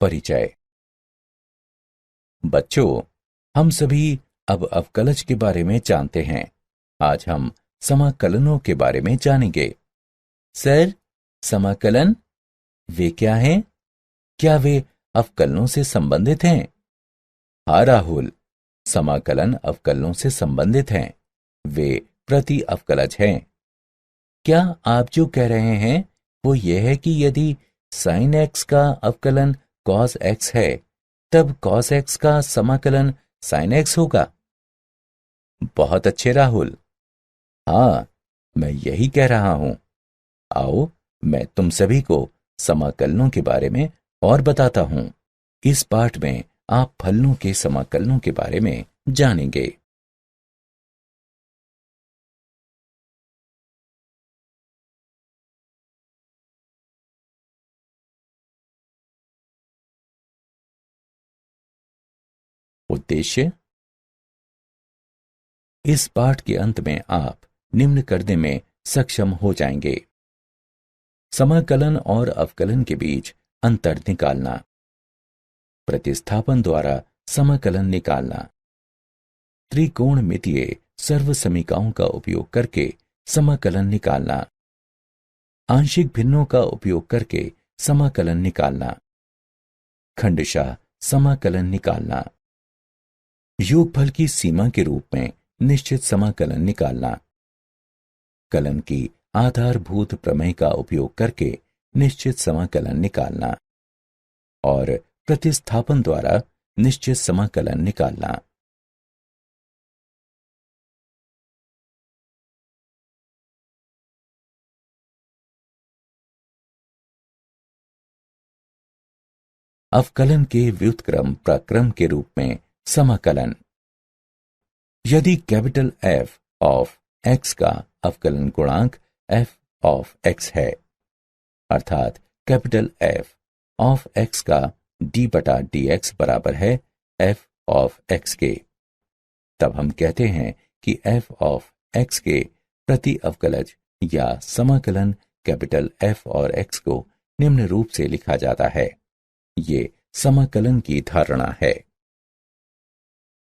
परिचय। बच्चों, हम सभी अब अवकलज के बारे में जानते हैं। आज हम समाकलनों के बारे में जानेंगे। सर, समाकलन वे क्या हैं? क्या वे अवकलनों से संबंधित हैं? हाँ राहुल, समाकलन अवकलनों से संबंधित हैं। वे प्रति अवकलज हैं। क्या आप जो कह रहे हैं वो ये है कि यदि sin x का अवकलन cos x है, तब cos x का समाकलन sin x होगा? बहुत अच्छे राहुल। हाँ, मैं यही कह रहा हूं। आओ, मैं तुम सभी को समाकलनों के बारे में और बताता हूं। इस पाठ में आप फलनों के समाकलनों के बारे में जानेंगे। उद्देश्य। इस पाठ के अंत में आप निम्न करने में सक्षम हो जाएंगे। समाकलन और अवकलन के बीच अंतर निकालना, प्रतिस्थापन द्वारा समाकलन निकालना, त्रिकोणमितीय सर्वसमीकाओं का उपयोग करके समाकलन निकालना, आंशिक भिन्नों का उपयोग करके समाकलन निकालना, खंडशः समाकलन निकालना, योगफल की सीमा के रूप में निश्चित समाकलन निकालना, कलन की आधारभूत प्रमेय का उपयोग करके निश्चित समाकलन निकालना और प्रतिस्थापन द्वारा निश्चित समाकलन निकालना। अवकलन के व्युत्क्रम प्रक्रम के रूप में समाकलन। यदि कैपिटल F ऑफ x का अवकलन गुणांक f ऑफ x है, अर्थात कैपिटल F ऑफ x का d बटा dx बराबर है f ऑफ x के, तब हम कहते हैं कि f ऑफ x के प्रति अवकलज या समाकलन कैपिटल F और x को निम्न रूप से लिखा जाता है। ये समाकलन की धारणा है।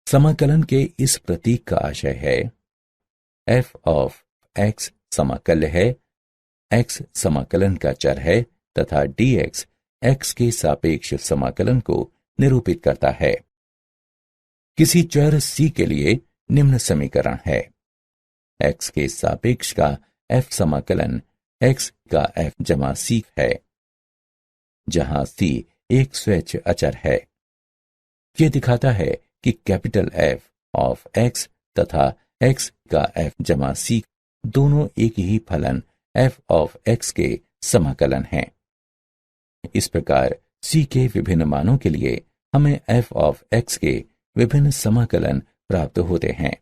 समाकलन के इस प्रतीक का आशय है f ऑफ x समाकल्य है, x समाकलन का चर है तथा dx x के सापेक्ष समाकलन को निरूपित करता है। किसी चर c के लिए निम्न समीकरण है। x के सापेक्ष का f समाकलन x का f जमा c है, जहां c एक स्वैच्छ अचर है। यह दिखाता है कि कैपिटल F ऑफ x तथा x का f जमा c दोनों एक ही फलन f ऑफ x के समाकलन हैं। इस प्रकार c के विभिन्न मानों के लिए हमें f ऑफ x के विभिन्न समाकलन प्राप्त होते हैं,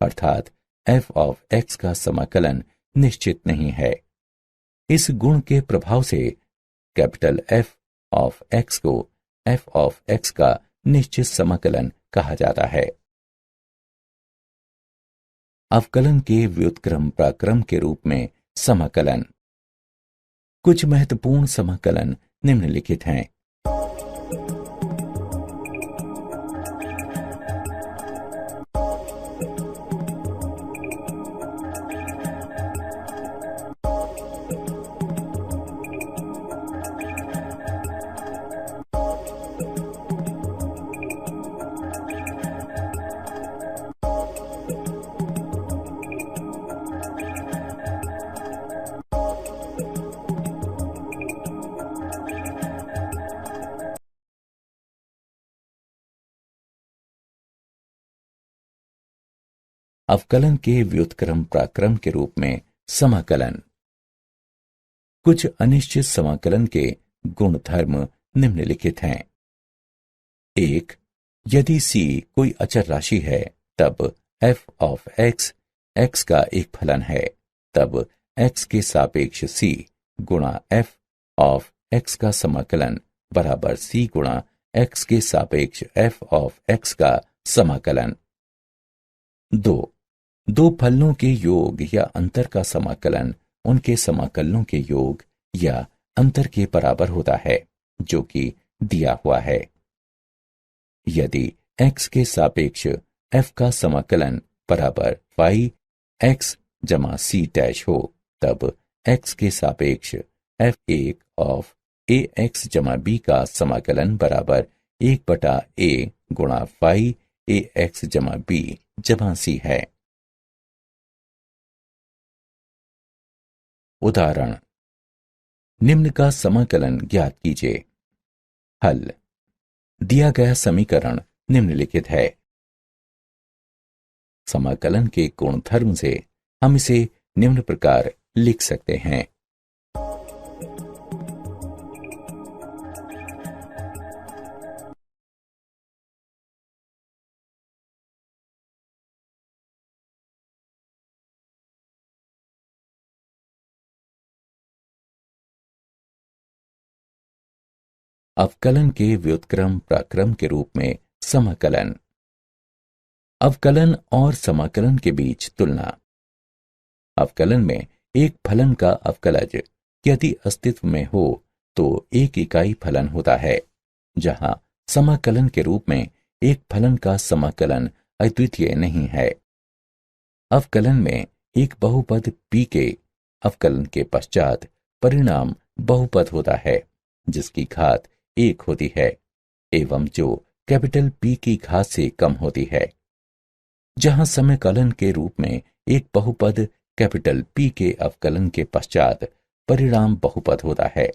अर्थात f ऑफ x का समाकलन निश्चित नहीं है। इस गुण के प्रभाव से कैपिटल F ऑफ x को f ऑफ x का निश्चित समाकलन कहा जाता है। अवकलन के व्युत्क्रम प्रक्रम के रूप में समाकलन। कुछ महत्वपूर्ण समाकलन निम्नलिखित हैं। अवकलन के व्युत्क्रम प्रक्रम के रूप में समाकलन। कुछ अनिश्चित समाकलन के गुणधर्म निम्नलिखित हैं। 1. यदि c कोई अचर राशि है, तब f ऑफ x x का एक फलन है, तब x के सापेक्ष c गुणा f ऑफ x का समाकलन बराबर c गुणा x के सापेक्ष f ऑफ x का समाकलन। 2. दो फलनों के योग या अंतर का समाकलन उनके समाकलनों के योग या अंतर के बराबर होता है, जो कि दिया हुआ है। यदि x के सापेक्ष f का समाकलन बराबर फाई x जमा c डैश हो, तब x के सापेक्ष f1 ऑफ ax जमा b का समाकलन बराबर 1/a गुणा फाई ax जमा b जमा c है। उदाहरण, निम्न का समाकलन ज्ञात कीजिए। हल, दिया गया समीकरण निम्नलिखित है। समाकलन के गुणधर्म से हम इसे निम्न प्रकार लिख सकते हैं। अवकलन के व्युत्क्रम प्रक्रम के रूप में समाकलन। अवकलन और समाकलन के बीच तुलना। अवकलन में एक फलन का अवकलज यदि अस्तित्व में हो तो एक इकाई फलन होता है, जहां समाकलन के रूप में एक फलन का समाकलन अद्वितीय नहीं है। अवकलन में एक बहुपद p के अवकलन के पश्चात परिणाम बहुपद होता है, जिसकी घात 1 होती है एवं जो कैपिटल P की घात से कम होती है। जहां समाकलन के रूप में एक बहुपद कैपिटल P के अवकलन के पश्चात परिणाम बहुपद होता है,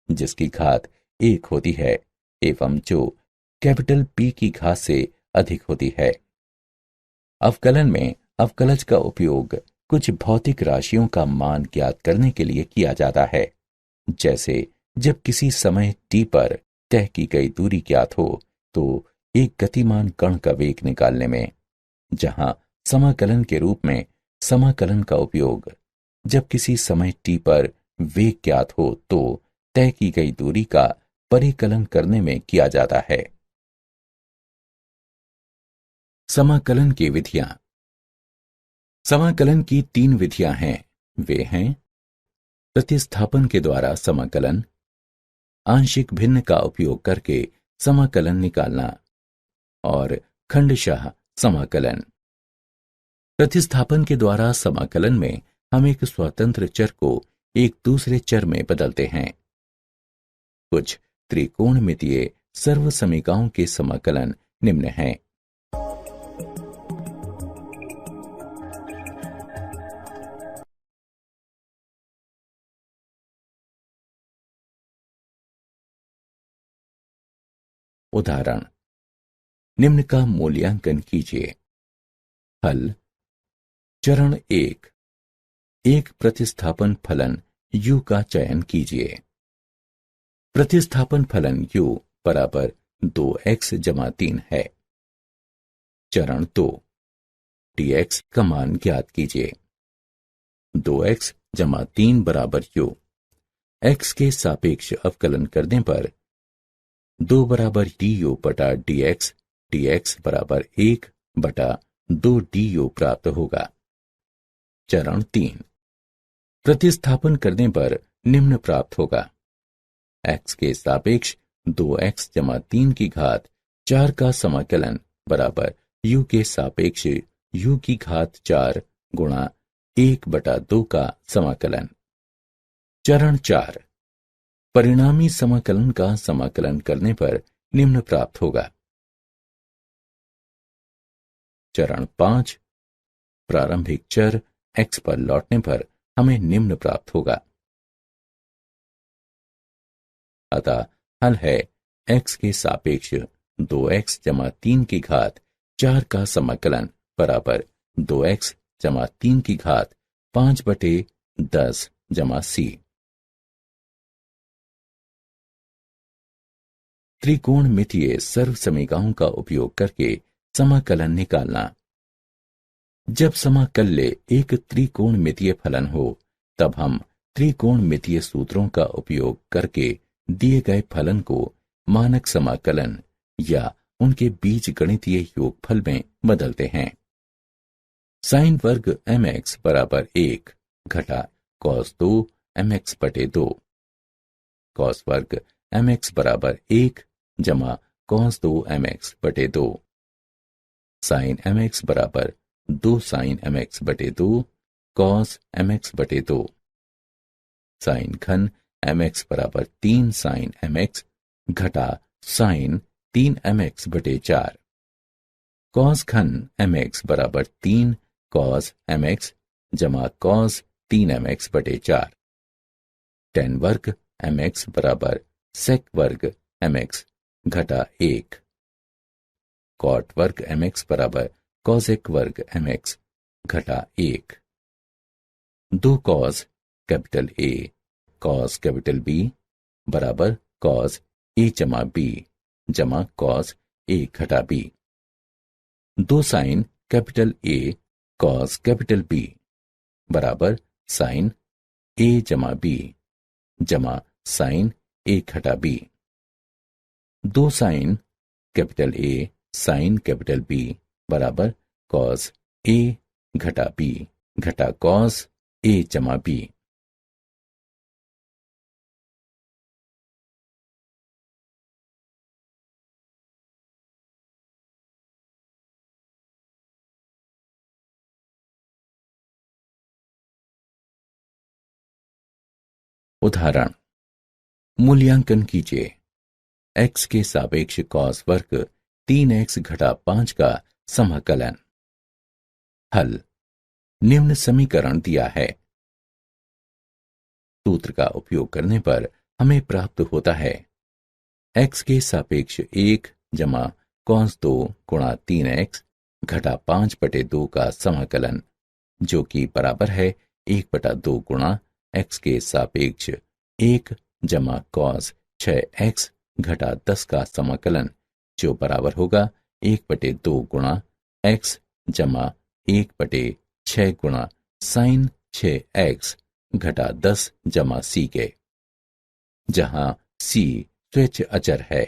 जिसकी घात 1 होती है एवं जो कैपिटल P की घात से अधिक होती है। अवकलन में अवकलज का उपयोग कुछ भौतिक राशियों का मान ज्ञात करने के लिए किया जाता है, जैसे जब किसी समय t पर तय की गई दूरी ज्ञात हो तो एक गतिमान कण का वेग निकालने में, जहां समाकलन के रूप में समाकलन का उपयोग जब किसी समय t पर वेग ज्ञात हो तो तय की गई दूरी का परिकलन करने में किया जाता है। समाकलन की विधियां। समाकलन की 3 विधियां हैं। वे हैं प्रतिस्थापन के द्वारा समाकलन, आंशिक भिन्न का उपयोग करके समाकलन निकालना और खंडशः समाकलन। प्रतिस्थापन के द्वारा समाकलन में हम एक स्वतंत्र चर को एक दूसरे चर में बदलते हैं। कुछ त्रिकोणमितीय सर्वसमीकाओं के समाकलन निम्न हैं। उदाहरण, निम्न का मूल्यांकन कीजिए। हल, चरण 1, एक प्रतिस्थापन फलन u का चयन कीजिए। प्रतिस्थापन फलन u बराबर 2x जमा 3 है। चरण 2, dx का मान ज्ञात कीजिए। 2x जमा 3 बराबर u। x के सापेक्ष अवकलन करने पर 2 बराबर du बटा dx, dx बराबर 1 बटा 2 du प्राप्त होगा। चरण 3, प्रतिस्थापन करने पर निम्न प्राप्त होगा। x के सापेक्ष 2x जमा 3 की घात 4 का समाकलन बराबर u के सापेक्ष u की घात 4 गुणा 1 बटा 2 का समाकलन। चरण 4, परिणामी समाकलन का समाकलन करने पर निम्न प्राप्त होगा। चरण 5, प्रारंभिक चर x पर लौटने पर हमें निम्न प्राप्त होगा। अतः हल है x के सापेक्ष 2x जमा 3 की घात 4 का समाकलन बराबर 2x जमा 3 की घात 5/10 जमा c। त्रिकोणमितीय सर्वसमीकाओं का उपयोग करके समाकलन निकालना। जब समाकल्य एक त्रिकोणमितीय फलन हो, तब हम त्रिकोणमितीय सूत्रों का उपयोग करके दिए गए फलन को मानक समाकलन या उनके बीजगणितीय योगफल में बदलते हैं। साइन वर्ग mx बराबर 1 घटा cos 2 mx बटे 2, cos वर्ग mx बराबर 1 जमा कॉस 2 mx बटे 2। साइन mx बराबर 2 साइन mx बटे 2 कॉस mx बटे 2। साइन घन mx बराबर 3 साइन mx घटा साइन 3 mx बटे 4। कॉस घन mx बराबर 3 कॉस mx जमा कॉस 3 mx बटे 4। टेन वर्ग mx बराबर सेक वर्ग mx घटा 1। कॉट वर्ग mx बराबर कॉसेक वर्ग mx घटा 1। 2 cos capital A cos capital B बराबर कॉस A जमा B जमा कॉस A घटा B। 2 sine capital A cos capital B बराबर साइन A जमा B जमा साइन A घटा B। 2 sine capital A sine capital B बराबर कॉस A घटा B घटा कॉस A जमा B। उदाहरण मूल्यांकन कीजिए। x के सापेक्ष कॉस वर्ग 3x घटा 5 का समाकलन। हल निम्न समीकरण दिया है। सूत्र का उपयोग करने पर हमें प्राप्त होता है x के सापेक्ष 1 जमा कॉस 2 गुणा 3x घटा 5 बटे 2 का समाकलन, जो कि बराबर है 1/2 गुणा x के सापेक्ष 1 जमा कॉस 6x घटा 10 का समाकलन, जो बराबर होगा 1/2 गुणा x जमा 1/6 गुणा साइन 6x घटा 10 जमा c के, जहां c स्वेच्छ अचर है।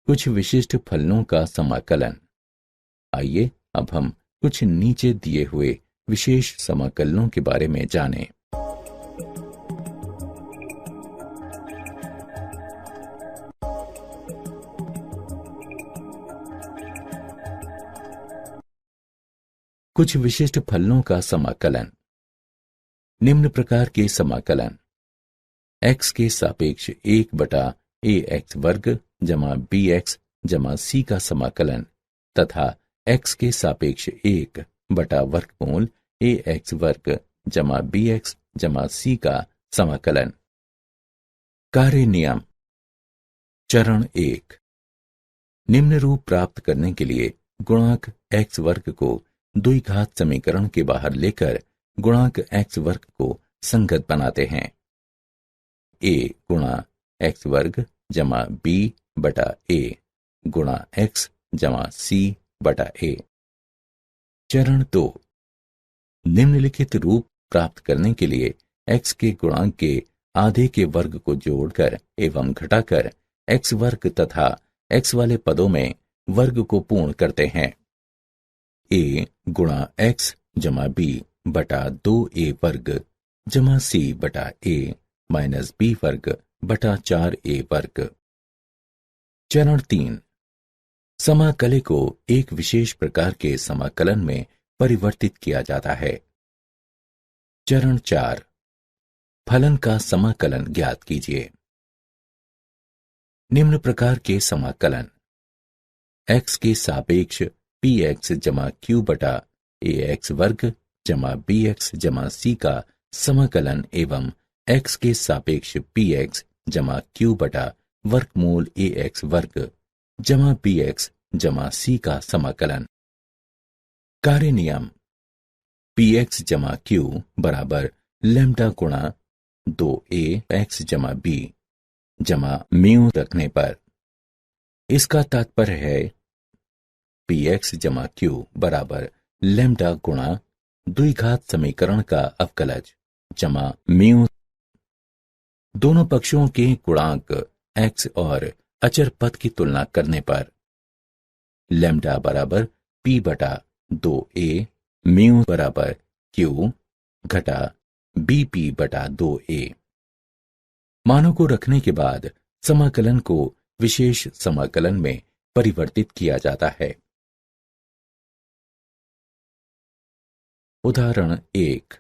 कुछ विशिष्ट फलनों का समाकलन। आइए अब हम कुछ नीचे दिए हुए विशेष समाकलनों के बारे में जानें। कुछ विशिष्ट फलनों का समाकलन। निम्न प्रकार के समाकलन: x के सापेक्ष 1/ax वर्ग जमा bx जमा c का समाकलन तथा x के सापेक्ष 1/वर्गमूल ax वर्ग जमा bx जमा c का समाकलन। कार्य नियम। चरण 1। निम्न रूप प्राप्त करने के लिए गुणांक x वर्ग को द्विघात समीकरण के बाहर लेकर गुणांक x वर्ग को संगत बनाते हैं। a गुणा x वर्ग जमा b बटा a गुणा x जमा c बटा a। चरण 2। निम्नलिखित रूप प्राप्त करने के लिए x के गुणांक के आधे के वर्ग को जोड़कर एवं घटाकर x वर्ग तथा x वाले पदों में वर्ग को पूर्ण करते हैं। a गुणा x जमा b बटा 2a वर्ग जमा c बटा a माइनस b वर्ग बटा 4a वर्ग। चरण 3। समाकले को एक विशेष प्रकार के समाकलन में परिवर्तित किया जाता है। चरण 4। फलन का समाकलन ज्ञात कीजिए। निम्न प्रकार के समाकलन: x के सापेक्ष px जमा q बटा ax वर्ग जमा bx जमा c का समाकलन एवं x के सापेक्ष px जमा q बटा वर्गमूल ax वर्ग जमा bx जमा c का समाकलन। कार्य नियम। px जमा q बराबर लैम्डा गुणा 2ax जमा b जमा म्यू रखने पर इसका तात्पर्य है px जमा q बराबर लैम्डा गुणा द्विघात समीकरण का अवकलज जमा म्यू। दोनों पक्षों के गुणांक x और अचर पद की तुलना करने पर लैम्डा बराबर p बटा 2a म्यू बराबर क्यू घटा बीपी बटा 2a। मानों को रखने के बाद समाकलन को विशेष समाकलन में परिवर्तित किया जाता है। उदाहरण 1।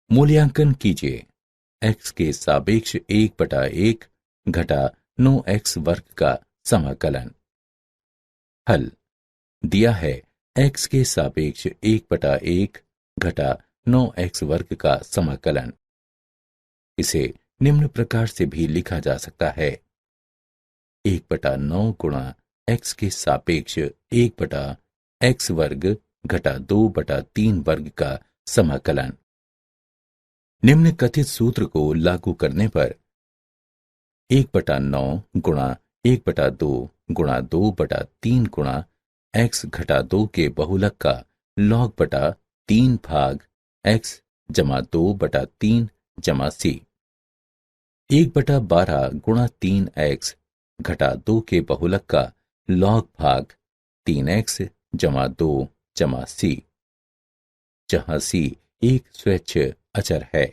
मूल्यांकन कीजिए x के सापेक्ष 1/1 घटा 9x वर्ग का समाकलन। हल दिया है x के सापेक्ष 1/1 घटा 9x वर्ग का समाकलन। इसे निम्न प्रकार से भी लिखा जा सकता है 1/9 गुणा x के सापेक्ष 1/x वर्ग घटा 2/3 वर्ग का समाकलन। निम्न कथित सूत्र को लागू करने पर 1/9 गुणा 1/2 गुणा 2/3 गुणा x घटा 2 के बहुलक का log बटा 3 भाग x जमा 2/3 जमा c। 1/12 गुणा 3x घटा 2 के बहुलक का log भाग 3x जमा 2 जमा c, जहां c एक स्वैच्छ अचर है।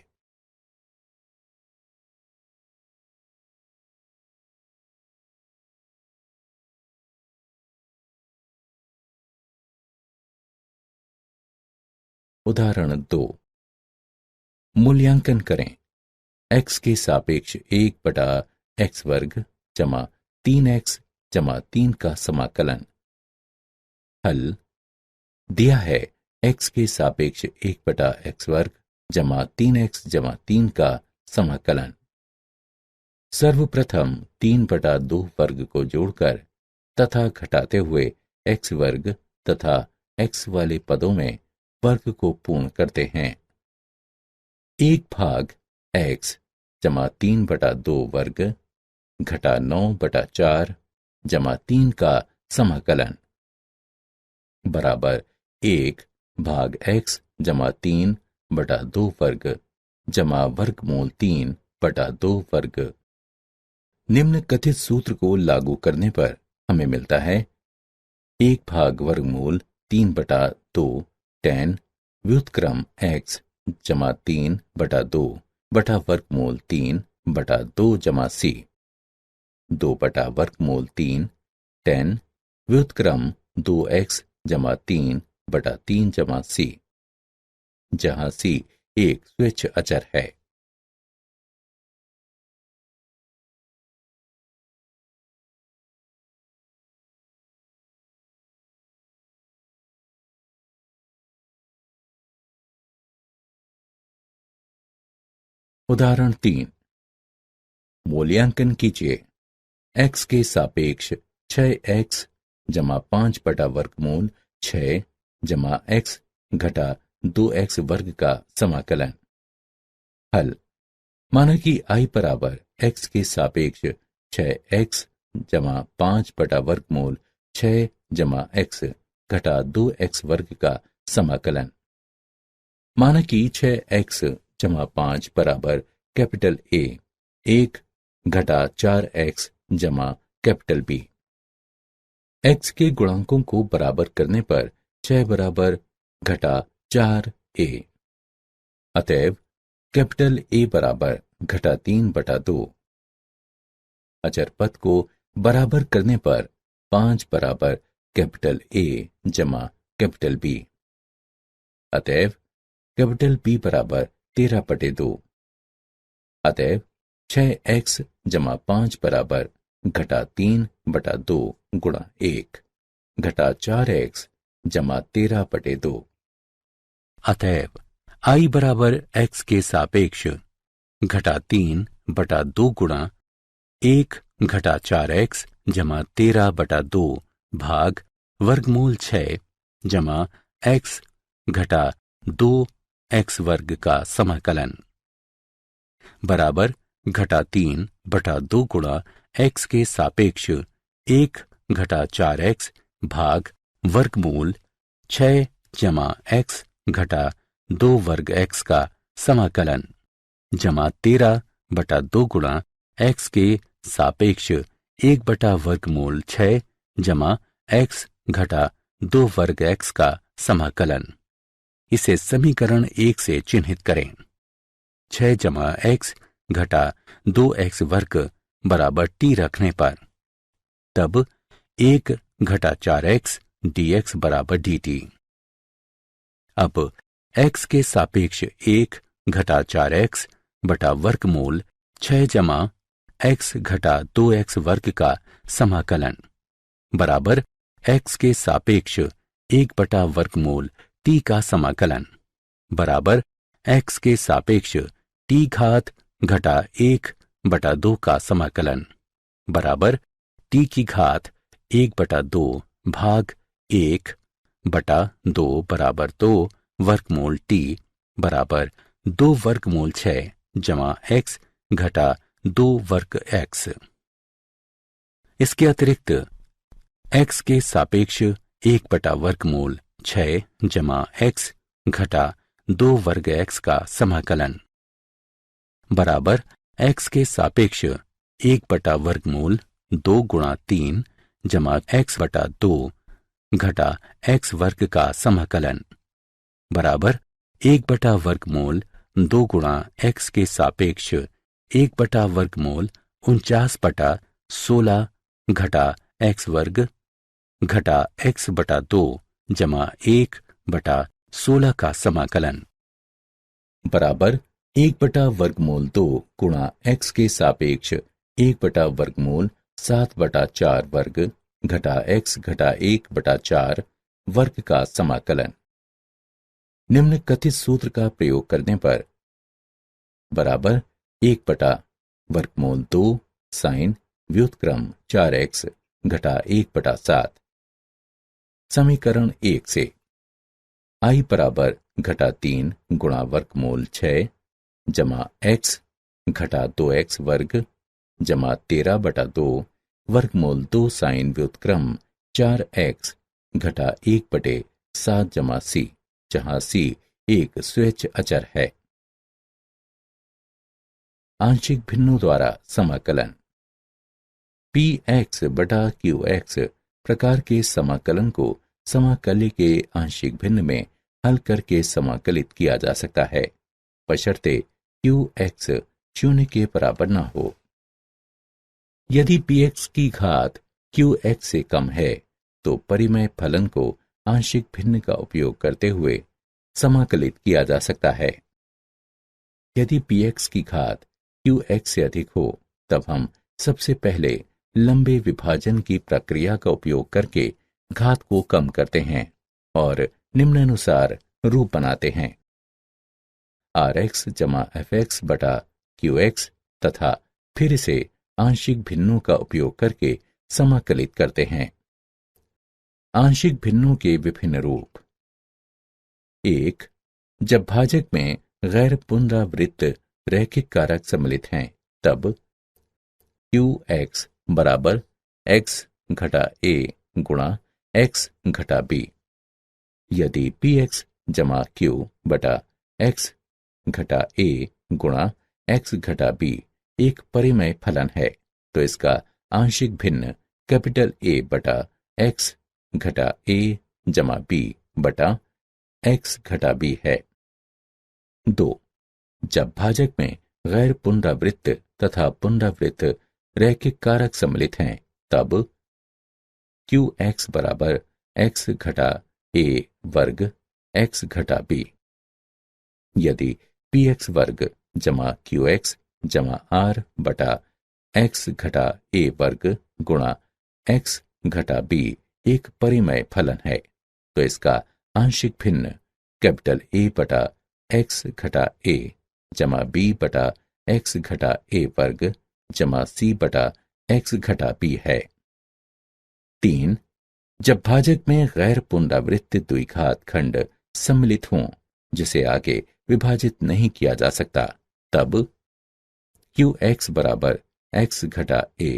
उदाहरण 2। मूल्यांकन करें x के सापेक्ष 1/x वर्ग जमा 3x जमा 3 का समाकलन। हल दिया है x के सापेक्ष 1/x वर्ग जमा 3x जमा 3 का समाकलन। सर्वप्रथम 3/2 वर्ग को जोड़कर तथा घटाते हुए x वर्ग तथा x वाले पदों में वर्ग को पूर्ण करते हैं। 1 भाग x जमा 3/2 वर्ग घटा 9/4 जमा 3 का समाकलन बराबर 1 भाग x जमा 3/2 वर्ग जमा वर्गमूल 3/2 वर्ग। निम्न कथित सूत्र को लागू करने पर हमें मिलता है 1 भाग वर्गमूल 3/2 tan व्युत्क्रम x जमा 3/2 बटा वर्गमूल 3/2 जमा c। 2 बटा वर्गमूल 3 tan व्युत्क्रम 2x जमा 3/3 जमा c, जहां c एक स्वैच्छ अचर है। उदाहरण 3। मूल्यांकन कीजिए x के सापेक्ष 6x जमा 5 बटा वर्गमूल 6 जमा x घटा 2x वर्ग का समाकलन। हल माना कि i बराबर x के सापेक्ष 6x जमा 5 बटा वर्गमूल 6 जमा x घटा 2x वर्ग का समाकलन। माना कि 6x जमा 5 बराबर कैपिटल A 1 घटा 4x जमा कैपिटल B। x के गुणांकों को बराबर करने पर 6 बराबर घटा 4a। अतएव कैपिटल A बराबर घटा 3/2। अचर पद को बराबर करने पर 5 बराबर कैपिटल A जमा कैपिटल B। अतएव कैपिटल B बराबर 13/2। अतएव 6x जमा 5 बराबर घटा 3/2 गुणा 1 घटा 4x जमा 13/2। अतएव i बराबर x के सापेक्ष घटा 3/2 गुणा 1 घटा 4x जमा 13/2 भाग वर्गमूल 6 जमा x घटा 2x वर्ग का समाकलन बराबर घटा 3/2 गुणा x के सापेक्ष 1 घटा 4x भाग वर्गमूल 6 जमा x घटा 2 वर्ग x का समाकलन जमा 13/2 गुणा x के सापेक्ष 1 बटा वर्गमूल 6 जमा x घटा 2 वर्ग x का समाकलन। इसे समीकरण 1 से चिन्हित करें। 6 जमा x घटा 2x वर्ग बराबर t रखने पर तब 1 घटा 4x dx बराबर dt। अब x के सापेक्ष 1 घटा 4x बटा वर्गमूल 6 जमा x घटा 2x वर्ग का समाकलन बराबर x के सापेक्ष 1 बटा वर्गमूल t का समाकलन बराबर x के सापेक्ष t घात घटा 1 बटा 2 का समाकलन बराबर t की घात 1 बटा 2 भाग 1 बटा 2 बराबर 2 वर्गमूल t बराबर 2 वर्गमूल 6 जमा x घटा 2 वर्ग x। इसके अतिरिक्त x के सापेक्ष 1 बटा वर्गमूल 6 जमा x घटा 2 वर्ग x का समाकलन बराबर x के सापेक्ष 1 बटा वर्गमूल 2 गुणा 3 जमा x बटा 2 घटा x वर्ग का समाकलन बराबर 1 बटा वर्गमूल 2 गुणा x के सापेक्ष 1 बटा वर्गमूल 49 बटा 16 घटा x वर्ग घटा x बटा 2 जमा 1 बटा 16 का समाकलन बराबर 1 बटा वर्गमूल 2 गुणा x के सापेक्ष 1 बटा वर्गमूल 7 बटा 4 वर्ग घटा x घटा 1 बटा 4 वर्ग का समाकलन। निम्न कथित सूत्र का प्रयोग करने पर बराबर 1 बटा वर्गमूल 2 साइन व्युत्क्रम 4x घटा 1 बटा 7। समीकरण 1 से I बराबर घटा 3 गुणा वर्गमूल 6 जमा x घटा 2x वर्ग जमा 13 बटा 2 वर्गमूल 2 साइन व्युत्क्रम 4x घटा 1 बटे 7 जमा c, जहां c एक स्वेच्छ अचर है। आंशिक भिन्नों द्वारा समाकलन। px बटा qx प्रकार के समाकलन को समाकल्य के आंशिक भिन्न में हल करके समाकलित किया जा सकता है, बशर्ते qx 0 के बराबर न हो। यदि px की घात qx से कम है तो परिमेय फलन को आंशिक भिन्न का उपयोग करते हुए समाकलित किया जा सकता है। यदि px की घात qx से अधिक हो तब हम सबसे पहले लंबे विभाजन की प्रक्रिया का उपयोग करके घात को कम करते हैं और निम्नानुसार रूप बनाते हैं। rx जमा fx बटा qx तथा फिर इसे आंशिक भिन्नों का उपयोग करके समाकलित करते हैं। आंशिक भिन्नों के विभिन्न रूप। 1. जब भाजक में गैर पुनरावृत्त रैखिक कारक सम्मिलित हैं तब qx बराबर x घटा a गुणा x घटा b। यदि px जमा q बटा x घटा a गुणा x घटा b एक परिमेय फलन है तो इसका आंशिक भिन्न कैपिटल A बटा x घटा a जमा b बटा x घटा b है। 2. जब भाजक में गैर पुनरावृत्त तथा पुनरावृत्त रैखिक कारक सम्मिलित हैं तब qx बराबर x घटा a वर्ग x घटा b। यदि px वर्ग जमा qx जमा r बटा x घटा a वर्ग गुणा x घटा b एक परिमेय फलन है तो इसका आंशिक भिन्न कैपिटल A बटा x घटा a जमा b बटा x घटा a वर्ग जमा c बटा x घटा b है। 3. जब भाजक में गैर पुनरावृत्त द्विघात खंड सम्मिलित हों जिसे आगे विभाजित नहीं किया जा सकता तब qx बराबर x घटा a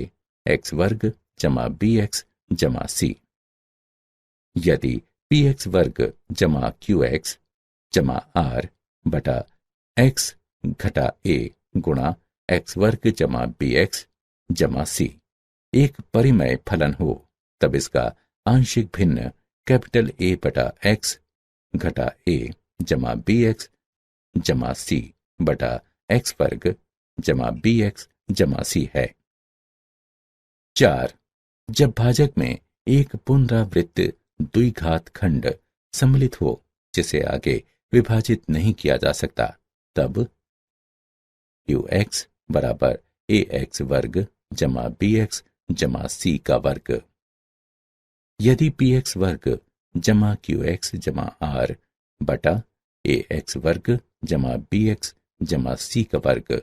x वर्ग जमा bx जमा c। यदि px वर्ग जमा qx जमा r बटा x घटा a गुणा x वर्ग जमा bx जमा c एक परिमेय फलन हो तब इसका आंशिक भिन्न कैपिटल ए बटा एक्स घटा ए जमा बी एक्स जमा सी बटा एक्स वर्ग जमा बी एक्स जमा सी है। 4. जब भाजक में एक पुनरावृत्त द्विघात खंड सम्मिलित हो जिसे आगे विभाजित नहीं किया जा सकता, तब ux बराबर ax वर्ग जमा bx जमा c का वर्ग। यदि px वर्ग जमा qx जमा r बटा ax वर्ग जमा bx जमा c का वर्ग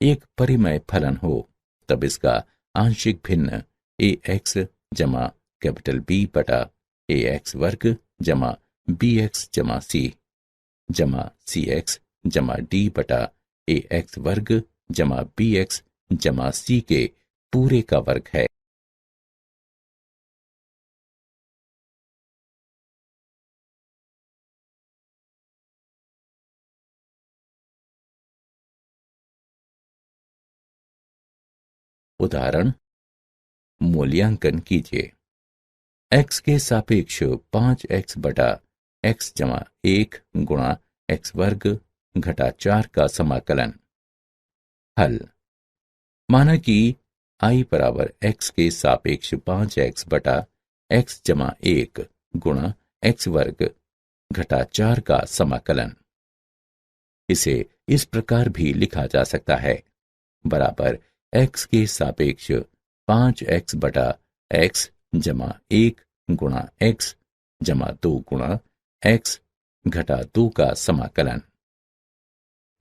एक परिमेय फलन हो, तब इसका आंशिक भिन्न ax जमा कैपिटल B बटा ax वर्ग जमा bx जमा c जमा cx जमा d बटा ax वर्ग जमा bx जमा c के पूरे का वर्ग है। उदाहरण मूल्यांकन कीजिए। x के सापेक्ष 5x बटा x जमा 1 गुणा x वर्ग घटा 4 का समाकलन। हल। माना कि i बराबर x के सापेक्ष 5x बटा x जमा 1 गुणा x वर्ग घटा 4 का समाकलन। इसे इस प्रकार भी लिखा जा सकता है, बराबर x के सापेक्ष 5x बटा x जमा 1 गुणा x जमा 2 गुणा x घटा 2 का समाकलन।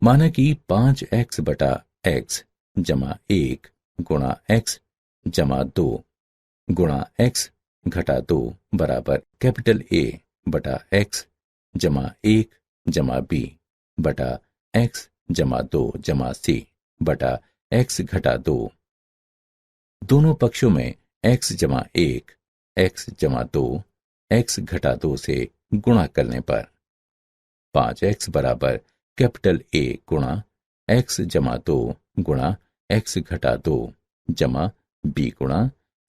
माना कि 5x बटा x जमा 1 गुणा x जमा 2 गुणा x घटा 2 बराबर कैपिटल A बटा x जमा 1 जमा b बटा x जमा 2 जमा c बटा x घटा 2। दोनों पक्षों में x जमा 1 x जमा 2 x घटा 2 से गुणा करने पर 5x बराबर कैपिटल A गुणा x जमा 2 गुणा x घटा 2 जमा b गुणा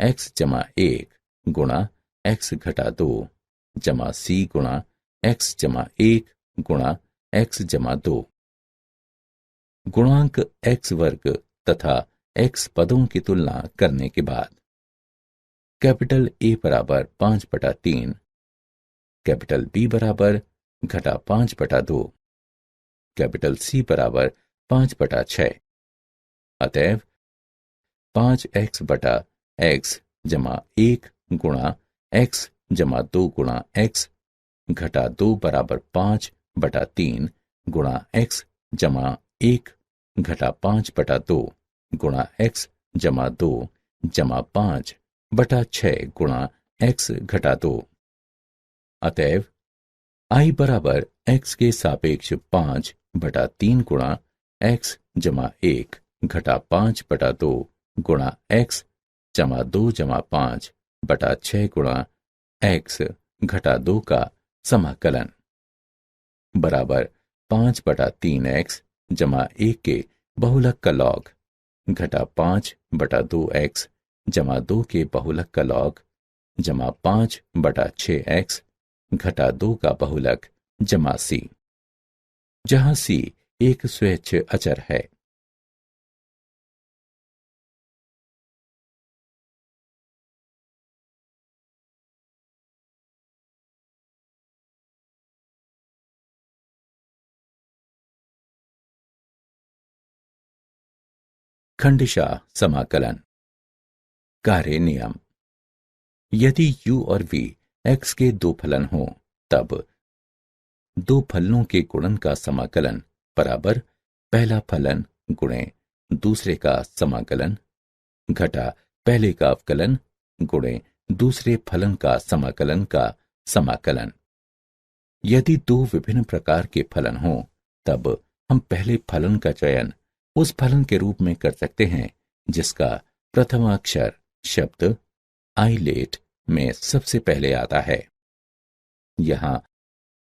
x जमा 1 गुणा x घटा 2 जमा c गुणा x जमा 1 गुणा x जमा 2। गुणांक x वर्ग तथा x पदों की तुलना करने के बाद कैपिटल A बराबर 5 बटा 3, कैपिटल B बराबर घटा 5 बटा 2, कैपिटल C बराबर 5 बटा 6। अतएव 5x बटा x जमा 1 गुणा x जमा 2 गुणा x घटा 2 बराबर 5 बटा 3 गुणा x जमा 1 घटा 5 बटा 2 गुणा x जमा 2 जमा 5 बटा 6 गुणा x घटा 2। अतएव i बराबर x के सापेक्ष 5 बटा 3 गुणा x जमा 1 घटा 5 बटा 2 गुणा x जमा 2 जमा 5 बटा 6 गुणा x घटा 2 का समाकलन बराबर 5 बटा 3x जमा 1 के बहुलक का लॉग घटा 5 बटा 2x जमा 2 के बहुलक का लॉग जमा 5 बटा 6x घटा 2 का बहुलक जमा c, जहां c एक स्वैच्छ अचर है। खंडशः समाकलन। कार्य नियम। यदि u और v x के दो फलन हों, तब दो फलनों के गुणन का समाकलन बराबर पहला फलन गुणे दूसरे का समाकलन घटा पहले का अवकलन गुणे दूसरे फलन का समाकलन का समाकलन। यदि दो विभिन्न प्रकार के फलन हों, तब हम पहले फलन का चयन उस फलन के रूप में कर सकते हैं जिसका प्रथम अक्षर शब्द आइलेट में सबसे पहले आता है। यहां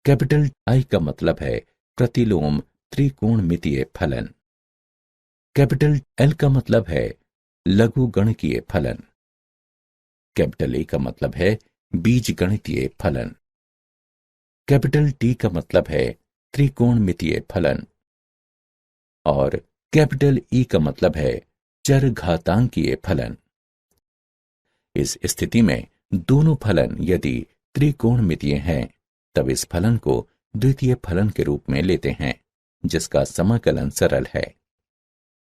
कैपिटल I का मतलब है प्रतिलोम त्रिकोणमितीय फलन, कैपिटल L का मतलब है लघु गणकीय फलन, कैपिटल A का मतलब है बीजगणितीय फलन। कैपिटल टी का मतलब है त्रिकोणमितीय फलन और कैपिटल ई का मतलब है चरघातांकीय फलन। इस स्थिति में दोनों फलन यदि त्रिकोणमितीय हैं तब इस फलन को द्वितीय फलन के रूप में लेते हैं जिसका समाकलन सरल है,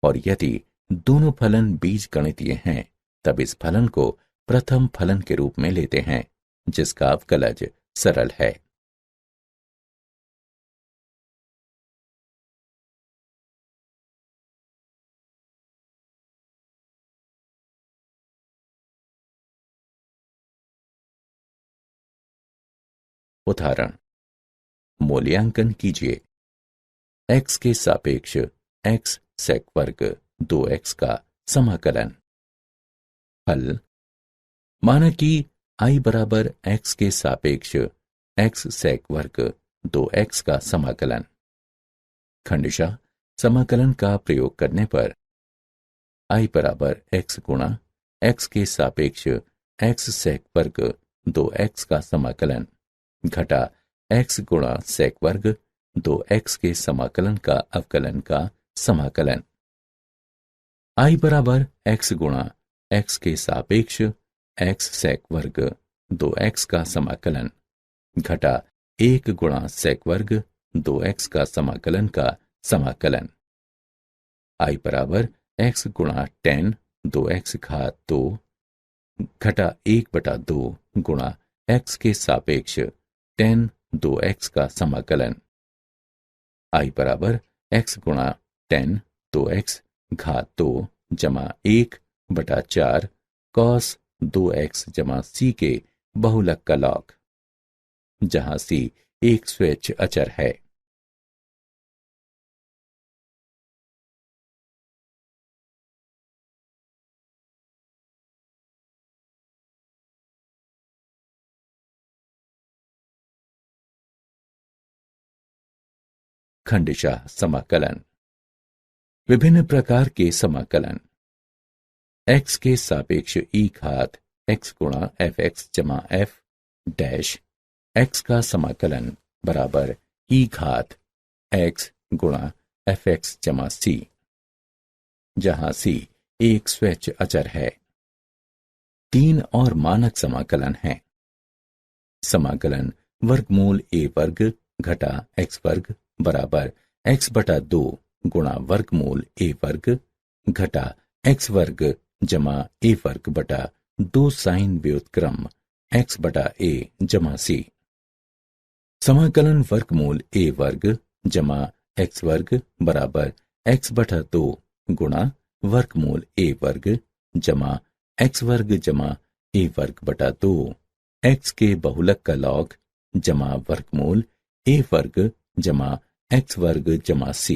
और यदि दोनों फलन बीजगणितीय हैं तब इस फलन को प्रथम फलन के रूप में लेते हैं जिसका अवकलज सरल है। उदाहरण, मूल्यांकन कीजिए। x के सापेक्ष x सेक वर्ग 2x का समाकलन। हल, माना कि I बराबर x के सापेक्ष x सेक वर्ग 2x का समाकलन। खंडशः समाकलन का प्रयोग करने पर I बराबर x गुणा x के सापेक्ष x सेक वर्ग 2x का समाकलन घटा x गुणा सेक वर्ग 2x के समाकलन का अवकलन का समाकलन। I बराबर x गुणा x के सापेक्ष x सेक वर्ग 2x का समाकलन घटा 1 गुणा सेक वर्ग 2x का समाकलन का समाकलन। I बराबर x गुणा tan 2x घात 2 घटा 1/2 गुणा x के सापेक्ष tan 2x का समाकलन। I बराबर x गुणा tan 2x घात 2 जमा 1/4 cos 2x जमा c के बहुलक का लॉग, जहां c एक स्वेच्छ अचर है। खंडशः समाकलन। विभिन्न प्रकार के समाकलन। x के सापेक्ष e घात x गुणा fx जमा f डैश x का समाकलन बराबर e घात x गुणा fx जमा c, जहां c एक स्वेच्छ अचर है। 3 और मानक समाकलन हैं। समाकलन वर्गमूल a वर्ग घटा x वर्ग बराबर x/2 गुणा वर्गमूल a वर्ग घटा x वर्ग जमा a वर्ग बटा 2 साइन व्युत्क्रम x/a जमा c। समाकलन वर्गमूल a वर्ग जमा x वर्ग बराबर x/2 गुणा वर्गमूल a वर्ग जमा x वर्ग जमा a वर्ग बटा 2 x के बहुलक का लॉग जमा वर्गमूल a वर्ग जमा x वर्ग जमा c।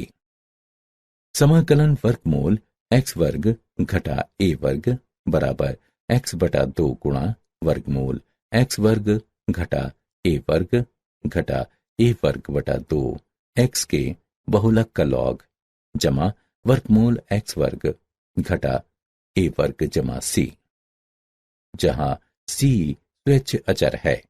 समाकलन वर्गमूल x वर्ग घटा a वर्ग बराबर x/2 गुणा वर्गमूल x वर्ग घटा a वर्ग घटा a वर्ग बटा 2 x के बहुलक का लॉग जमा वर्गमूल x वर्ग घटा a वर्ग जमा c, जहां c स्वेच्छ अचर है।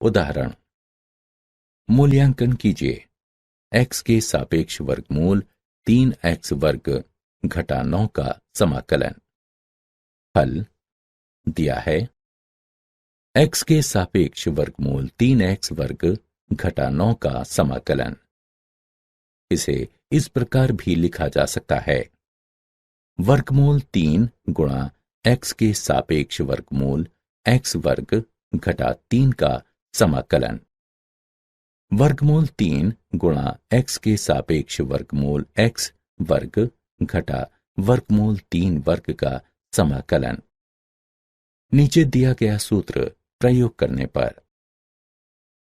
उदाहरण, मूल्यांकन कीजिए। x के सापेक्ष वर्गमूल 3x वर्ग घटा 9 का समाकलन। हल दिया है x के सापेक्ष वर्गमूल 3x वर्ग घटा 9 का समाकलन। इसे इस प्रकार भी लिखा जा सकता है, वर्गमूल 3 गुणा x के सापेक्ष वर्गमूल x वर्ग घटा 3 का समाकलन। वर्गमूल 3 गुणा x के सापेक्ष वर्गमूल x वर्ग घटा वर्गमूल 3 वर्ग का समाकलन। नीचे दिया गया सूत्र प्रयोग करने पर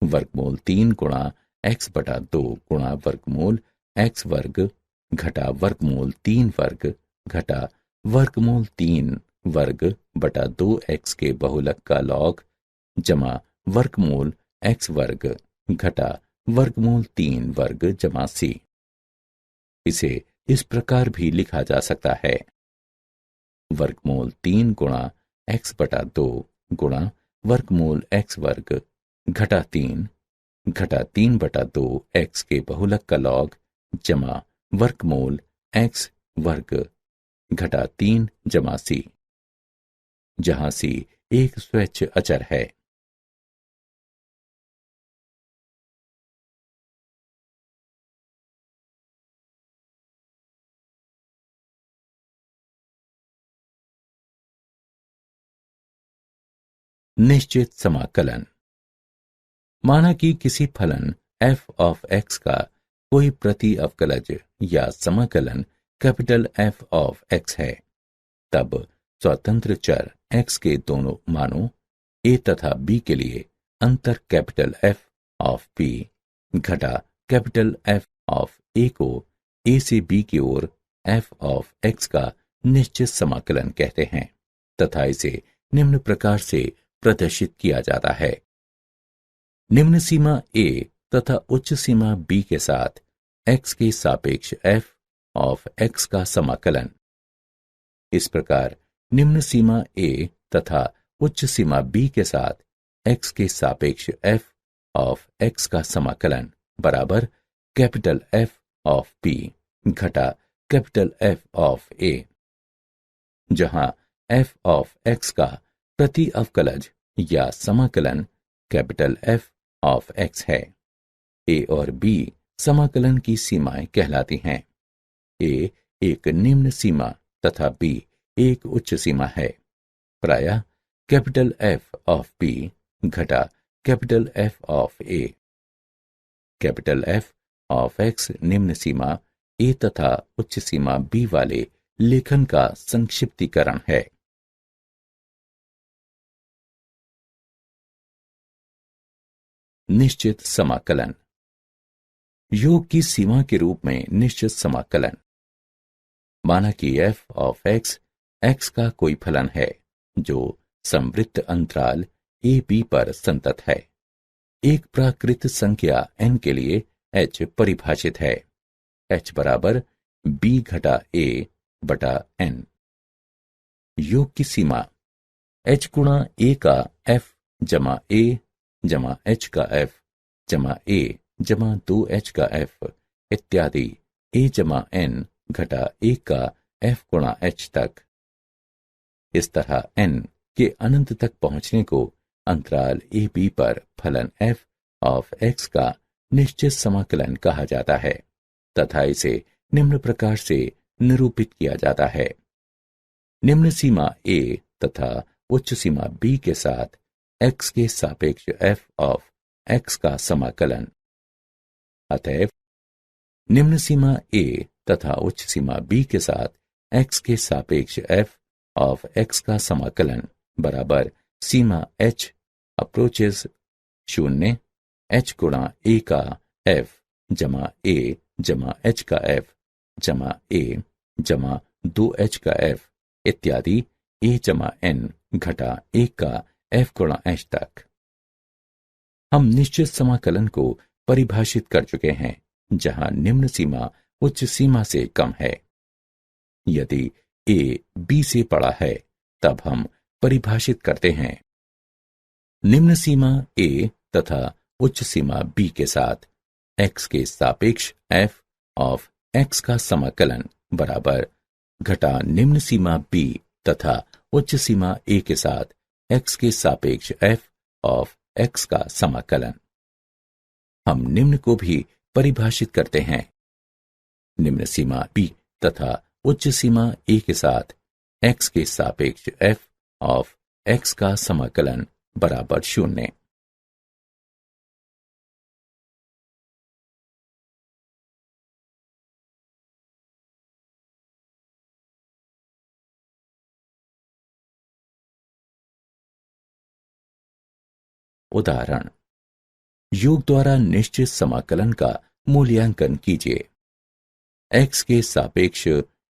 वर्गमूल 3 गुणा x/2 गुणा वर्गमूल x वर्ग घटा वर्गमूल 3 वर्ग घटा वर्गमूल 3 वर्ग बटा 2x के बहुलक का लॉग जमा वर्गमूल x वर्ग घटा वर्गमूल 3 वर्ग जमा c। इसे इस प्रकार भी लिखा जा सकता है, वर्गमूल 3 गुणा x बटा 2 गुणा वर्गमूल x वर्ग घटा 3 बटा 2 x के बहुलक का लॉग जमा वर्गमूल x वर्ग घटा 3 जमा c, जहां c एक स्वैच्छ अचर है। निश्चित समाकलन। माना कि किसी फलन f ऑफ x का कोई प्रति अवकलज या समाकलन कैपिटल F ऑफ x है, तब स्वतंत्र चर x के दोनों मानों a तथा b के लिए अंतर कैपिटल F ऑफ b घटा कैपिटल F ऑफ a को a से b की ओर f ऑफ x का निश्चित समाकलन कहते हैं तथा इसे निम्न प्रकार से प्रदर्शित किया जाता है। निम्न सीमा a तथा उच्च सीमा b के साथ x के सापेक्ष f ऑफ x का समाकलन। इस प्रकार निम्न सीमा a तथा उच्च सीमा b के साथ x के सापेक्ष f ऑफ x का समाकलन बराबर कैपिटल F ऑफ b घटा कैपिटल F ऑफ a, जहां f ऑफ x का प्रति अवकलज या समाकलन कैपिटल F ऑफ x है। a और b समाकलन की सीमाएं कहलाती हैं। a एक निम्न सीमा तथा b एक उच्च सीमा है। प्रायः कैपिटल F ऑफ b घटा capital F of a। Capital F of x निम्न सीमा a तथा उच्च सीमा b वाले लेखन का संक्षिप्तीकरण है। निश्चित समाकलन। योग की सीमा के रूप में निश्चित समाकलन। माना कि f ऑफ x x का कोई फलन है जो संवृत्त अंतराल a b पर संतत है। एक प्राकृत संख्या n के लिए h परिभाषित है, h बराबर b घटा a बटा n। योग की सीमा h गुणा a का f जमा a जमा h का f जमा a जमा 2h का f इत्यादि a जमा n घटा 1 का f गुणा h तक। इस तरह n के अनंत तक पहुंचने को अंतराल a b पर फलन f ऑफ x का निश्चित समाकलन कहा जाता है तथा इसे निम्न प्रकार से निरूपित किया जाता है। निम्न सीमा a तथा उच्च सीमा b के साथ x के सापेक्ष f ऑफ x का समाकलन। अतएव निम्न सीमा a तथा उच्च सीमा b के साथ x के सापेक्ष f ऑफ x का समाकलन बराबर सीमा h अप्रोचेस 0 h गुणा a का f जमा a जमा h का f जमा a जमा 2h का f इत्यादि a जमा n घटा 1 का f गुणा h तक। हम निश्चित समाकलन को परिभाषित कर चुके हैं जहां निम्न सीमा उच्च सीमा से कम है। यदि a b से बड़ा है तब हम परिभाषित करते हैं निम्न सीमा a तथा उच्च सीमा b के साथ x के सापेक्ष f ऑफ x का समाकलन बराबर घटा निम्न सीमा b तथा उच्च सीमा a के साथ x के सापेक्ष f ऑफ x का समाकलन। हम निम्न को भी परिभाषित करते हैं निम्न सीमा b तथा उच्च सीमा a के साथ x के सापेक्ष f ऑफ x का समाकलन बराबर 0। उदाहरण, योग द्वारा निश्चित समाकलन का मूल्यांकन कीजिए। x के सापेक्ष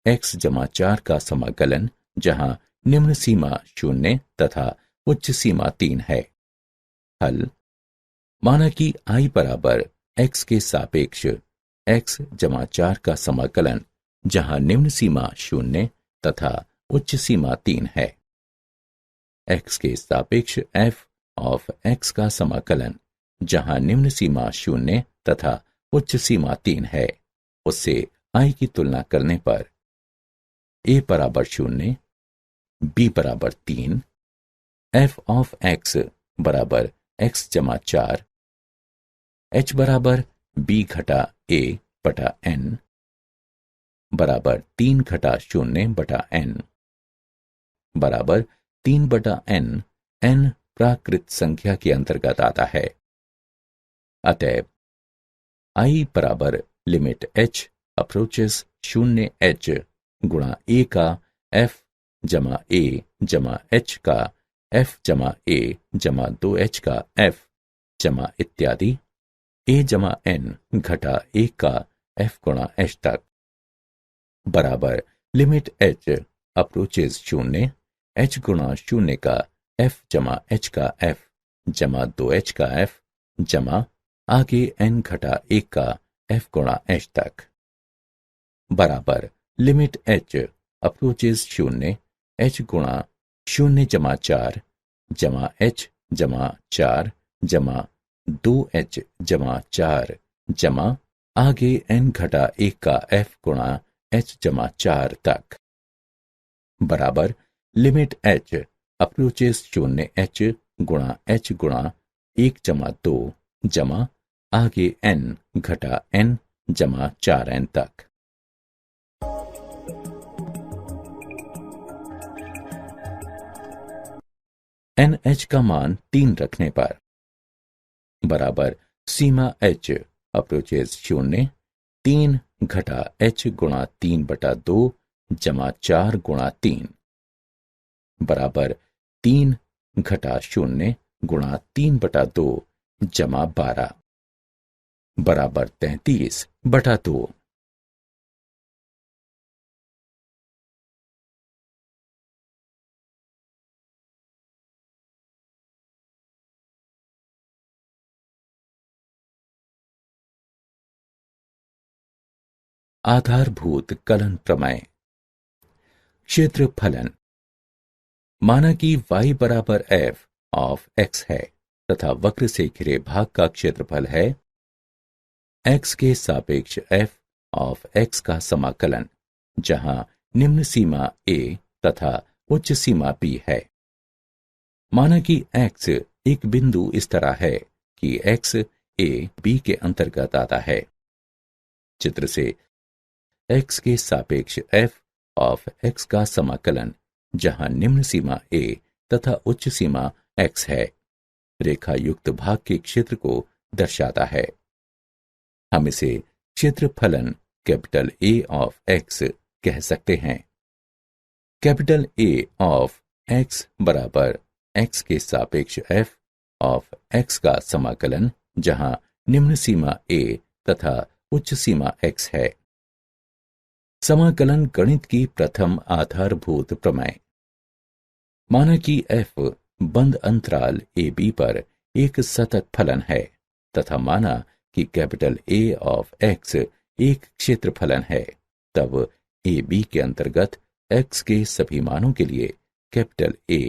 x जमा 4 का समाकलन जहां निम्न सीमा 0 तथा उच्च सीमा 3 है। हल: माना कि I बराबर x के सापेक्ष x जमा 4 का समाकलन, जहां निम्न सीमा 0 तथा उच्च सीमा 3 है। x के सापेक्ष f ऑफ x का समाकलन, जहां निम्न सीमा 0 तथा उच्च सीमा 3 है, उससे I की तुलना करने पर a बराबर 0, b बराबर 3, f ऑफ x बराबर x जमा 4, h बराबर b घटा a बटा n बराबर 3 घटा 0 बटा n बराबर 3 बटा n प्राकृत संख्या के अंतर्गत आता है। अतएव I बराबर लिमिट h अप्रोचेस 0h गुणा a का f जमा a जमा h का f जमा a जमा 2h का f जमा इत्यादि a जमा n घटा 1 का f गुणा h तक बराबर लिमिट h अप्रोचेस 0 h गुणा 0 का f जमा h का f जमा 2h का f जमा आगे n घटा 1 का f गुणा h तक बराबर लिमिट h अप्रोचेस 0 h गुणा 0 जमा 4 जमा h जमा 4 जमा 2h जमा 4 जमा आगे n घटा 1 का f गुणा h जमा 4 तक बराबर लिमिट h अप्रोचेस 0h गुणा h गुणा 1 जमा 2 जमा आगे n घटा n जमा 4n तक। NH का मान 3 रखने पर बराबर सीमा h अप्रोचेस 0 3 घटा h गुणा 3 बटा 2 जमा 4 गुणा 3 बराबर 3 घटा 0 गुणा 3 बटा 2 जमा 12 बराबर 33 बटा 2। आधारभूत कलन प्रमेय। क्षेत्रफलन। माना कि y बराबर f ऑफ x है तथा वक्र से घिरे भाग का क्षेत्रफल है x के सापेक्ष f ऑफ x का समाकलन, जहां निम्न सीमा a तथा उच्च सीमा b है। माना कि x एक बिंदु इस तरह है कि x a b के अंतर्गत आता है। चित्र से x के सापेक्ष f ऑफ x का समाकलन, जहां निम्न सीमा a तथा उच्च सीमा x है, रेखा युक्त भाग के क्षेत्र को दर्शाता है। हम इसे क्षेत्रफलन कैपिटल A ऑफ x कह सकते हैं। कैपिटल A ऑफ x बराबर x के सापेक्ष f ऑफ x का समाकलन, जहां निम्न सीमा a तथा उच्च सीमा x है। समाकलन गणित की प्रथम आधारभूत प्रमेय। माना कि f बंद अंतराल AB पर एक सतत फलन है तथा माना कि कैपिटल A ऑफ x एक क्षेत्रफलन है, तब AB के अंतर्गत x के सभी मानों के लिए कैपिटल A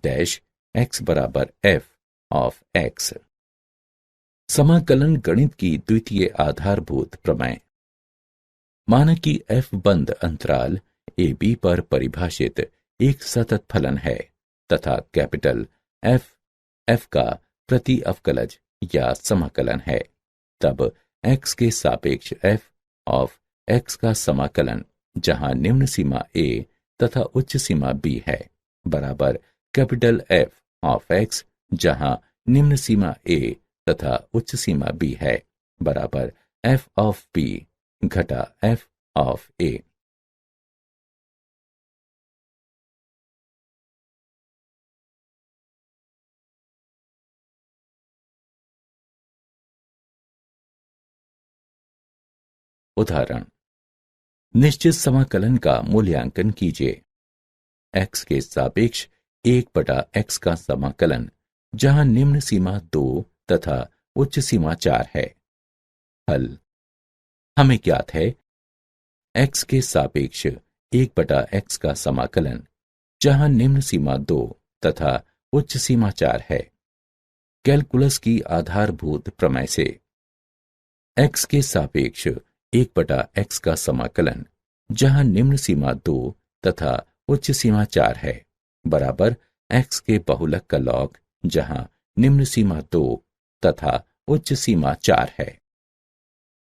डैश x बराबर f ऑफ x। समाकलन गणित की द्वितीय आधारभूत प्रमेय। माना कि f बंद अंतराल AB पर परिभाषित एक सतत फलन है तथा कैपिटल f का प्रति अवकलज या समाकलन है, तब x के सापेक्ष f ऑफ x का समाकलन, जहां निम्न सीमा a तथा उच्च सीमा b है, बराबर कैपिटल F ऑफ x, जहां निम्न सीमा a तथा उच्च सीमा b है, बराबर f ऑफ b घटा f ऑफ a। उदाहरण: निश्चित समाकलन का मूल्यांकन कीजिए। x के सापेक्ष 1/x का समाकलन, जहां निम्न सीमा 2 तथा उच्च सीमा 4 है। हल। हमें ज्ञात है x के सापेक्ष 1/x का समाकलन, जहां निम्न सीमा 2 तथा उच्च सीमा 4 है। कैलकुलस की आधारभूत प्रमेय से x के सापेक्ष 1/x का समाकलन, जहां निम्न सीमा 2 तथा उच्च सीमा 4 है, बराबर x के बहुलक का लॉग, जहां निम्न सीमा 2 तथा उच्च सीमा 4 है,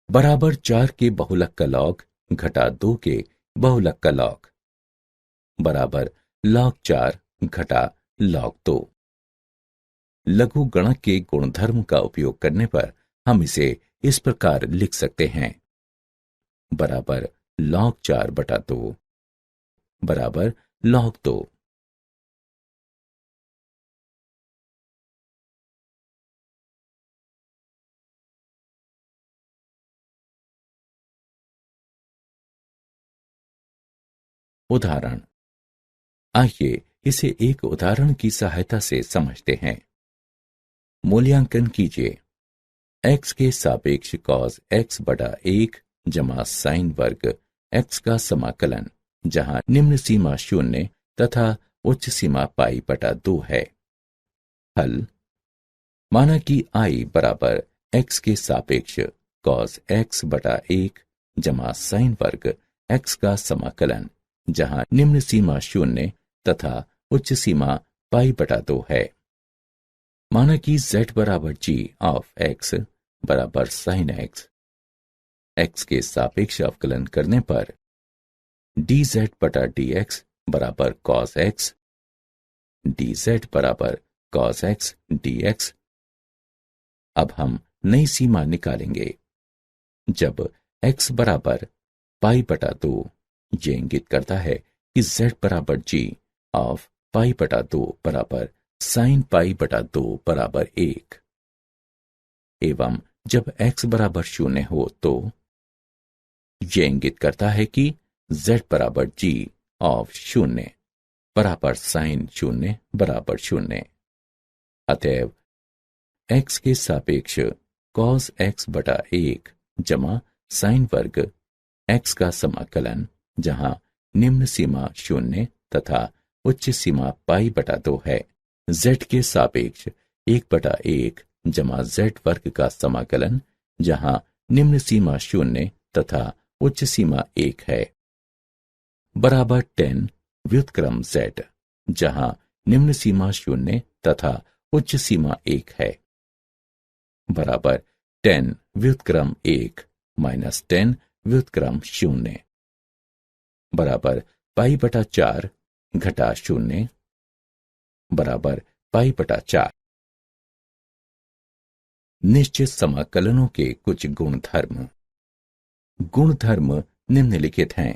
बराबर 4 के बहुलक का लॉग घटा 2 के बहुलक का लॉग, बराबर log 4 घटा log 2। लघु गणक के गुणधर्म का उपयोग करने पर हम इसे इस प्रकार लिख सकते हैं, बराबर log 4/2 बराबर log 2। उदाहरण। आइए इसे एक उदाहरण की सहायता से समझते हैं। मूल्यांकन कीजिए। x के सापेक्ष cos x/1 जमा साइन वर्ग x का समाकलन, जहां निम्न सीमा 0 तथा उच्च सीमा π/2 है। हल। माना कि I बराबर x के सापेक्ष cos x/1 जमा साइन वर्ग x का समाकलन, जहां निम्न सीमा 0 तथा उच्च सीमा π/2 है। माना कि z बराबर g ऑफ x बराबर sin x के सापेक्ष अवकलन करने पर dz/dx बराबर cos x, dz बराबर cos x dx। अब हम नई सीमा निकालेंगे। जब x बराबर π/2, ये इंगित करता है कि z बराबर g ऑफ π/2 बराबर sin π/2 बराबर 1, एवं जब x बराबर 0 हो तो यह इंगित करता है कि z बराबर g ऑफ 0 बराबर sin 0 बराबर 0। अतएव x के सापेक्ष cos x/1 जमा साइन वर्ग x का समाकलन, जहां निम्न सीमा 0 तथा उच्च सीमा π/2 है, z के सापेक्ष 1/1 जमा z वर्ग का समाकलन, जहां निम्न सीमा 0 तथा उच्च सीमा 1 है, बराबर tan व्युत्क्रम z, जहां निम्न सीमा 0 तथा उच्च सीमा 1 है, बराबर tan व्युत्क्रम 1 माइनस tan व्युत्क्रम 0, बराबर π/4 घटा 0 बराबर π/4। निश्चित समाकलनों के कुछ गुणधर्म। गुणधर्म निम्नलिखित हैं।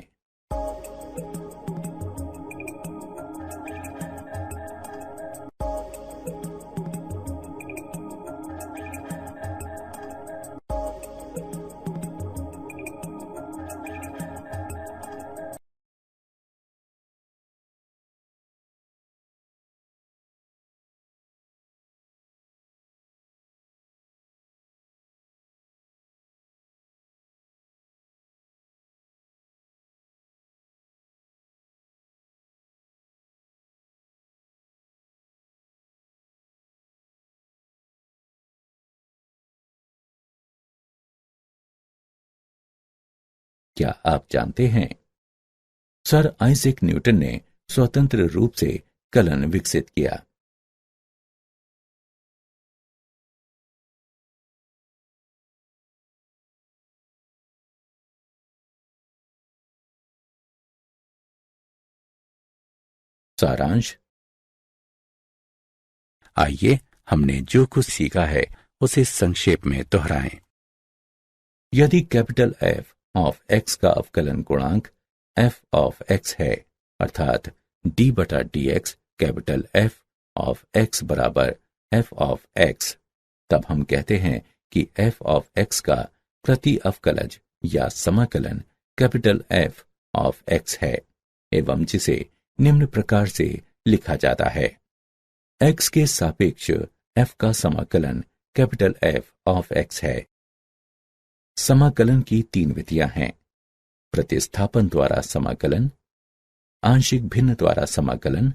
क्या आप जानते हैं, सर आइजैक न्यूटन ने स्वतंत्र रूप से कलन विकसित किया। सारांश। आइए हमने जो कुछ सीखा है उसे संक्षेप में दोहराएं। यदि कैपिटल F ऑफ x का अवकलन गुणांक f ऑफ x है, अर्थात d/dx capital F of x बराबर f ऑफ x, तब हम कहते हैं कि f ऑफ x का प्रति अवकलज या समाकलन कैपिटल F ऑफ x है, एवं जिसे निम्न प्रकार से लिखा जाता है। x के सापेक्ष f का समाकलन कैपिटल F ऑफ x है। समाकलन की 3 विधियां हैं: प्रतिस्थापन द्वारा समाकलन, आंशिक भिन्न द्वारा समाकलन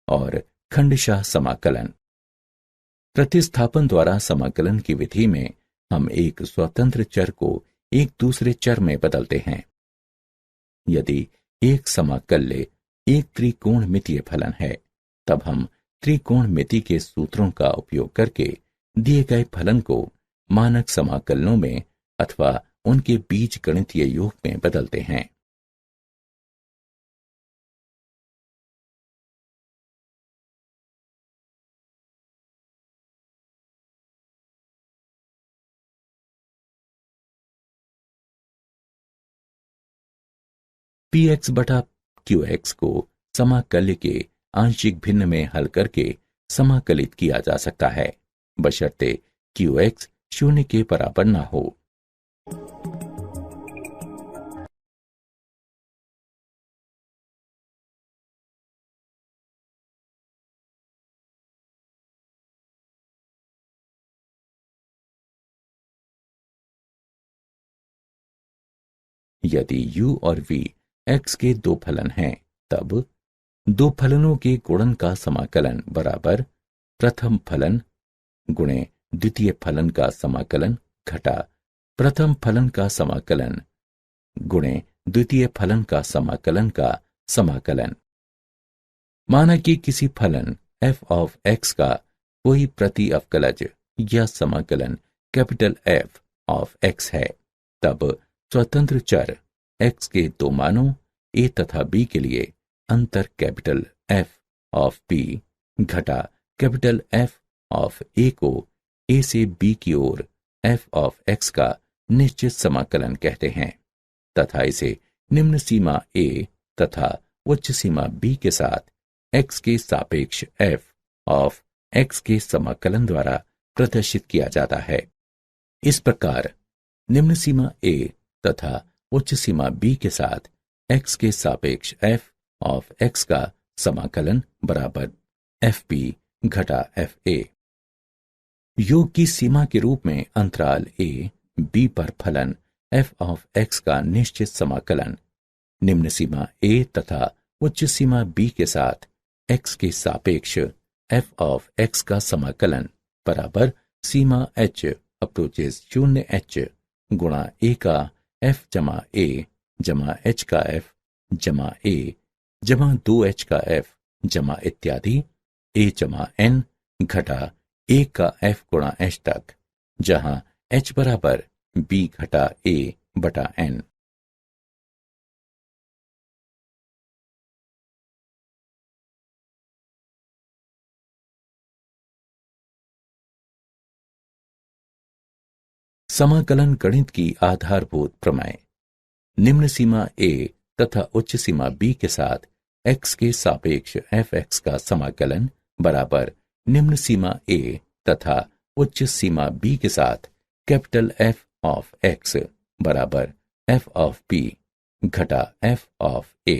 और खंडशः समाकलन। प्रतिस्थापन द्वारा समाकलन की विधि में हम एक स्वतंत्र चर को एक दूसरे चर में बदलते हैं। यदि एक समाकल्य एक त्रिकोणमितीय फलन है, तब हम त्रिकोणमिति के सूत्रों का उपयोग करके दिए गए फलन को मानक समाकलनों में अथवा उनके बीजगणितीय योग में बदलते हैं। px बटा qx को समाकल्य के आंशिक भिन्न में हल करके समाकलित किया जा सकता है, बशर्ते qx 0 के बराबर ना हो। यदि u और v x के दो फलन हैं, तब दो फलनों के गुणन का समाकलन बराबर प्रथम फलन गुणे द्वितीय फलन का समाकलन घटा प्रथम फलन का समाकलन गुणे द्वितीय फलन का समाकलन का समाकलन। माना कि किसी फलन f ऑफ x का कोई प्रति अवकलज या समाकलन कैपिटल F ऑफ x है, तब स्वतंत्र चर x के दो मानों a तथा b के लिए अंतर कैपिटल F ऑफ b घटा कैपिटल F ऑफ a को a से b की ओर f ऑफ x का निश्चित समाकलन कहते हैं तथा इसे निम्न सीमा a तथा उच्च सीमा b के साथ x के सापेक्ष f ऑफ x के समाकलन द्वारा प्रदर्शित किया जाता है। इस प्रकार निम्न सीमा a तथा उच्च सीमा b के साथ x के सापेक्ष f ऑफ x का समाकलन बराबर fb घटा fa। योग की सीमा के रूप में अंतराल a b पर फलन f ऑफ x का निश्चित समाकलन निम्न सीमा a तथा उच्च सीमा b के साथ x के सापेक्ष f ऑफ x का समाकलन बराबर सीमा h अप्रोचेस 0h गुणा a का f जमा a जमा h का f जमा a जमा 2h का f जमा इत्यादि a जमा n घटा a का f गुणा h तक, जहां h बराबर b घटा a बटा n। समाकलन गणित की आधारभूत प्रमेय। निम्न सीमा a तथा उच्च सीमा b के साथ x के सापेक्ष fx का समाकलन बराबर निम्न सीमा a तथा उच्च सीमा b के साथ कैपिटल F ऑफ x बराबर f ऑफ b घटा f ऑफ a।